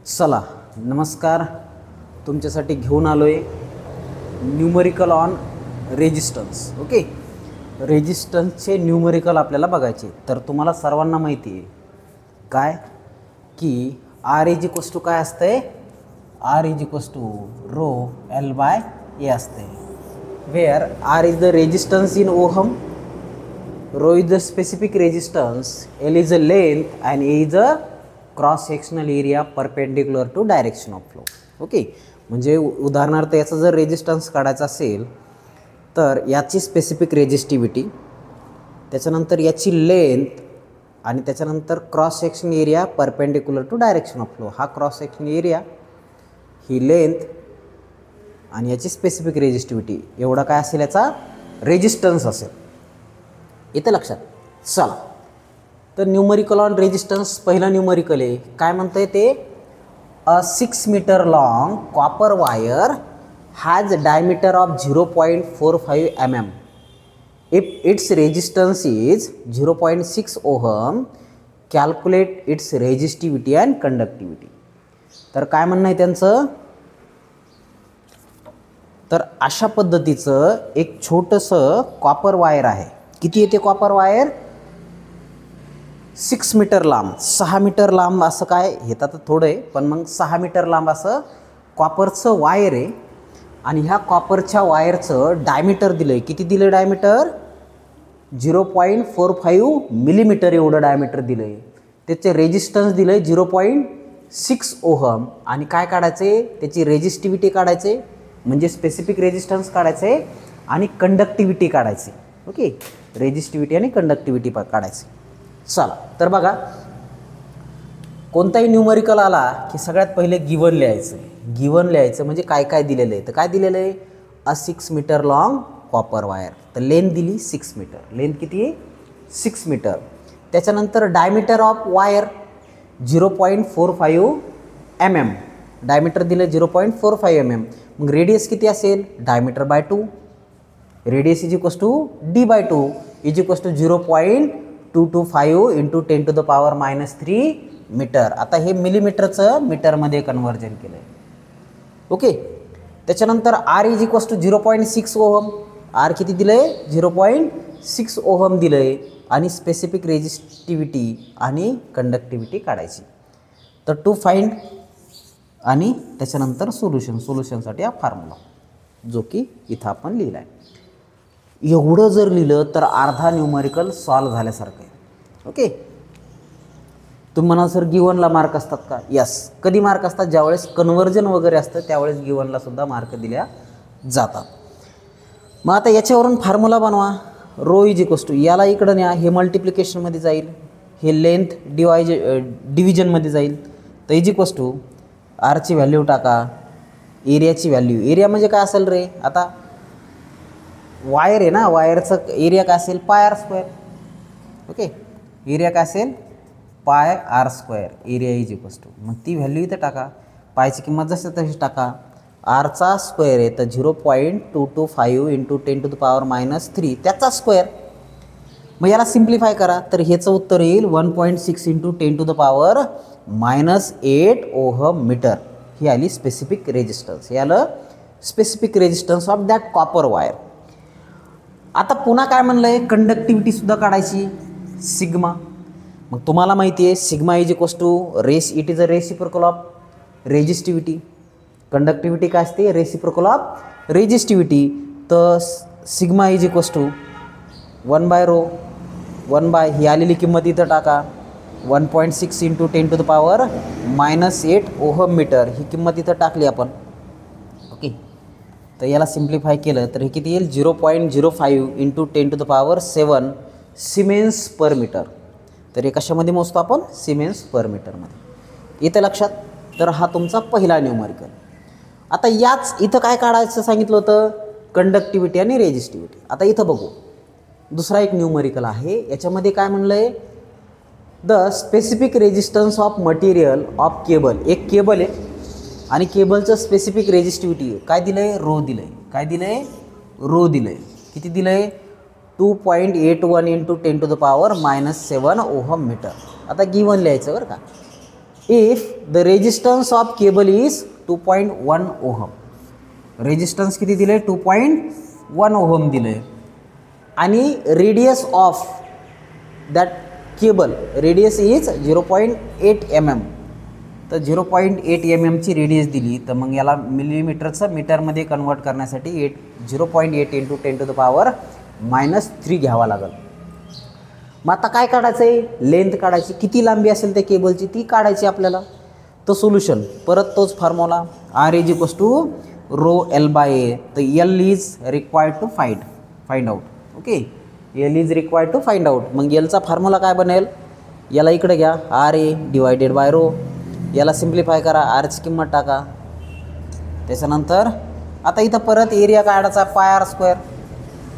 चला नमस्कार, तुमच्यासाठी घेऊन आलो आहे न्यूमरिकल ऑन रेजिस्टन्स. ओके, रेजिस्टन्सचे न्यूमरिकल आपल्याला बघायचे. तर तुम्हाला सर्वांना माहिती आहे काय की आर इज इक्वल्स टू काय असते, R is equals to rho L by A असते. Where R is the resistance in ohm, rho is the specific resistance, L is a length and A is a cross sectional area perpendicular to direction of flow. Okay, म्हणजे उदाहरणार्थ याचा जर resistance काढायचा असेल तर याची specific resistivity, त्याच्यानंतर याची लेंथ आणि त्याच्यानंतर cross section area perpendicular to direction of flow. हा क्रॉस सेक्शन एरिया, ही लेंथ आणि याची स्पेसिफिक रेजिस्टिव्हिटी, एवढा काय असेल याचा रेजिस्टन्स असेल. इथे लक्षात. चला तर न्यूमरिकल ऑन रेजिस्टन्स पहिला न्यूमरिकल आहे. काय म्हणतंय ते, a 6 metre long copper wire has diameter of 0.45 mm. If its resistance is 0.6 ohm, calculate its resistivity and conductivity. तर काय म्हणणं आहे त्यांचं, तर अशा पद्धतीचं एक छोटंसं कॉपर वायर आहे. किती येते कॉपर वायर, 6 मीटर लांब, 6 मीटर लांब असं काय, हे तर थोडं आहे पण मग 6 मीटर लांब असं कॉपरचं वायर आहे. आणि ह्या कॉपरच्या वायरचं डायमीटर दिलं आहे. किती दिलं डायमीटर, 0.45 मिलीमीटर एवढं डायमीटर दिलं आहे. त्याचे रेजिस्टन्स दिलं आहे 0.6 ओहम. आणि काय काढायचे, त्याची रेजिस्टिव्हिटी काढायचे, म्हणजे स्पेसिफिक रेजिस्टन्स काढायचे आणि कंडक्टिव्हिटी काढायची. ओके, रेजिस्टिव्हिटी आणि कंडक्टिव्हिटी काढायची. चला तर बघा, कोणताही न्यूमरिकल आला की सगळ्यात पहिले गिवन लिहायचं. गिवन लिहायचं म्हणजे काय काय दिलेलं आहे. तर काय दिलेलं आहे, a 6 metre long copper wire. तर लेंथ दिली 6 मीटर, लेंथ किती आहे 6 मीटर. त्याच्यानंतर diameter of wire 0.45 mm, diameter दिलं 0.45 mm. मग रेडियस किती असेल, diameter by 2, radius is equals to D by 2 is equals to 0.225 into 10⁻³ metre. आता हे मिलीमीटरचं मीटरमध्ये कन्व्हर्जन केलं आहे. ओके, त्याच्यानंतर R is equals to 0.6 ohm. R किती दिलं आहे, 0.6 ओहम दिलं आहे. आणि स्पेसिफिक रेजिस्टिव्हिटी आणि कंडक्टिव्हिटी काढायची. तर टू फाइंड आणि त्याच्यानंतर सोल्युशनसाठी हा फॉर्म्युला जो की इथं आपण लिहिला आहे. एवढं जर लिहिलं तर अर्धा न्यूमरिकल सॉल्व झाल्यासारखं आहे. ओके, तुम्ही म्हणा सर गिवनला मार्क असतात का, यस. कधी मार्क असतात, ज्यावेळेस कन्व्हर्जन वगैरे असतं त्यावेळेस गिवनला सुद्धा मार्क दिल्या जातात. मग आता याच्यावरून फॉर्म्युला बनवा. रो इज इक्वल्स टू, याला इकडं न्या, हे मल्टिप्लिकेशनमध्ये जाईल, हे लेंथ डिव्हिजनमध्ये जाईल. तर is equals to Archi value टाका, एरियाची व्हॅल्यू. एरिया म्हणजे काय असेल रे, आता वायर आहे ना, वायरचं एरिया काय असेल, pi R square. Okay, area काय असेल, pi R square. Area is equals to, मग ती व्हॅल्यू इथं टाका, पायची किंमत जसं तशी टाका. आरचा स्क्वेअर आहे तर 0.225 इंटू 10⁻³ त्याचा स्क्वेअर. मग याला सिम्प्लिफाय करा तर ह्याचं उत्तर येईल 1.6 इंटू 10⁻⁸ ओहम मीटर. ही आली स्पेसिफिक रेजिस्टन्स, याला specific resistance of that copper wire. आता पुन्हा काय म्हणलं आहे, कंडक्टिव्हिटीसुद्धा काढायची, सिग्मा. मग तुम्हाला माहिती आहे sigma is equals to it is a reciprocal of resistivity. Conductivity काय असते, रेसिप्रोकल ऑफ रेजिस्टिव्हिटी. तर सिग्मा इज इक्वल्स टू 1/रो 1/ ही आलेली किंमत इथं टाका, 1.6 इंटू 10⁻⁸ ओहम मीटर. ही किंमत इथं टाकली आपण. ओके, तर याला सिम्प्लिफाय केलं तर हे किती येईल, 0.05 इंटू 10⁻⁷ सिमेन्स पर मीटर. तर हे कशामध्ये मोजतो आपण, सिमेन्स पर मीटरमध्ये. इथं लक्षात. तर हा तुमचा पहिला न्यूमरिकल. आता याच इथं काय काढायचं सांगितलं होतं, कंडक्टिव्हिटी आणि रेजिस्टिव्हिटी. आता इथं बघू, दुसरा एक न्यूमरिकल आहे. याच्यामध्ये काय म्हणलं आहे, the specific resistance of material of cable. एक केबल आहे आणि केबलचं स्पेसिफिक रेजिस्टिव्हिटी काय दिलं आहे, रो दिलं आहे. काय दिलं आहे, रो दिलं आहे. किती दिलं आहे, 2.81 इंटू 10⁻⁷ ओहम मीटर. आता गिवन लिहायचं बरं का. If the resistance of cable is 2.1 ohm. Resistance किती दिले? 2.1 ओहम दिले. आणि radius of that cable, radius is 0.8 mm. तर 0.8 mm ची रेडियस दिली, तर मग याला मिलीमीटरचं मीटरमध्ये कन्वर्ट करण्यासाठी 0.8 इंटू 10⁻³ घ्यावा लागेल. मग आता काय काढायचं आहे? लेंथ काढायची. किती लांबी असेल त्या केबलची ती काढायची आपल्याला. तर सोल्युशन परत तोच formula, R is equals to ρl/a. तर L is required to find out. Okay, L is required to find out. मग Lचा फॉर्म्युला काय बनेल? याला इकडे घ्या, RA डिवायडेड बाय रो. याला सिम्प्लिफाय करा, Rची किंमत टाका. त्याच्यानंतर आता इथं परत एरिया काढायचा, πr².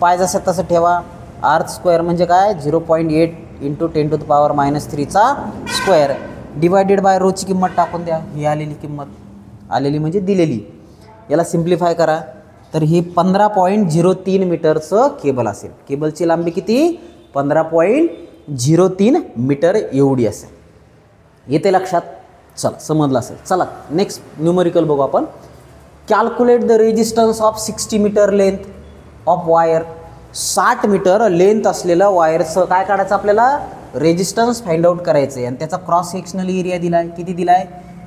पाय जसं तसं ठेवा. R² म्हणजे काय? 0.8 इंटू 10⁻³ चा स्क्वेअर डिवायडेड बाय रोची किंमत टाकून द्या. ही आलेली किंमत, आलेली म्हणजे दिलेली. याला सिम्प्लिफाय करा, तर ही 15.03 मीटरचं केबल असेल. केबलची लांबी किती? 15.03 मीटर एवढी असेल. येते लक्षात? चला, समजलं असेल. चला नेक्स्ट न्यूमरिकल बघू आपण. Calculate the resistance of 60 metre length of wire. 60 metre length असलेलं वायरचं काय काढायचं आपल्याला? रेजिस्टन्स फाइंड आउट करायचं आहे. आणि त्याचा क्रॉस सेक्शनल एरिया दिला आहे. किती दिला आहे?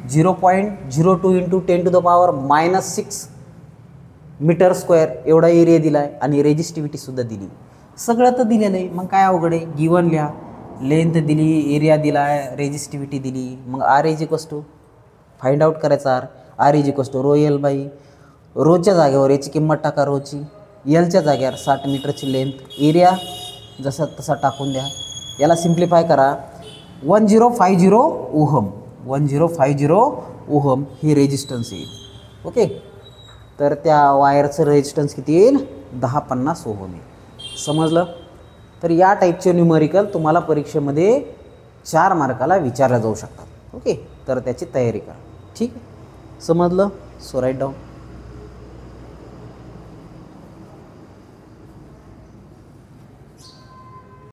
0.02 इंटू 10⁻⁻6 मीटर स्क्वेअर एवढा एरिया दिला आहे. आणि रेजिस्टिव्हिटीसुद्धा दिली. सगळं तर दिलेलं आहे. मग काय अवघड आहे? गिवन लिहा. लेंथ दिली, एरिया दिला आहे, रेजिस्टिव्हिटी दिली. मग R is equals to find out करायचा. R is equals to ρl/. रोच्या जागेवर याची किंमत टाका, रोची. Lच्या जागेवर 60 मीटरची लेंथ, एरिया जसा तसा टाकून द्या. याला सिम्प्लिफाय करा. 1050 ओहम, 1050 ओहम ही रेजिस्टन्स येईल. ओके, तर त्या वायरचं रेजिस्टन्स किती येईल? 1050 ओहम येईल. समजलं? तर या टाईपचे न्यूमरिकल तुम्हाला परीक्षेमध्ये 4 मार्काला विचारल्या जाऊ शकतात. ओके, तर त्याची तयारी करा. ठीक आहे, समजलं? So write down.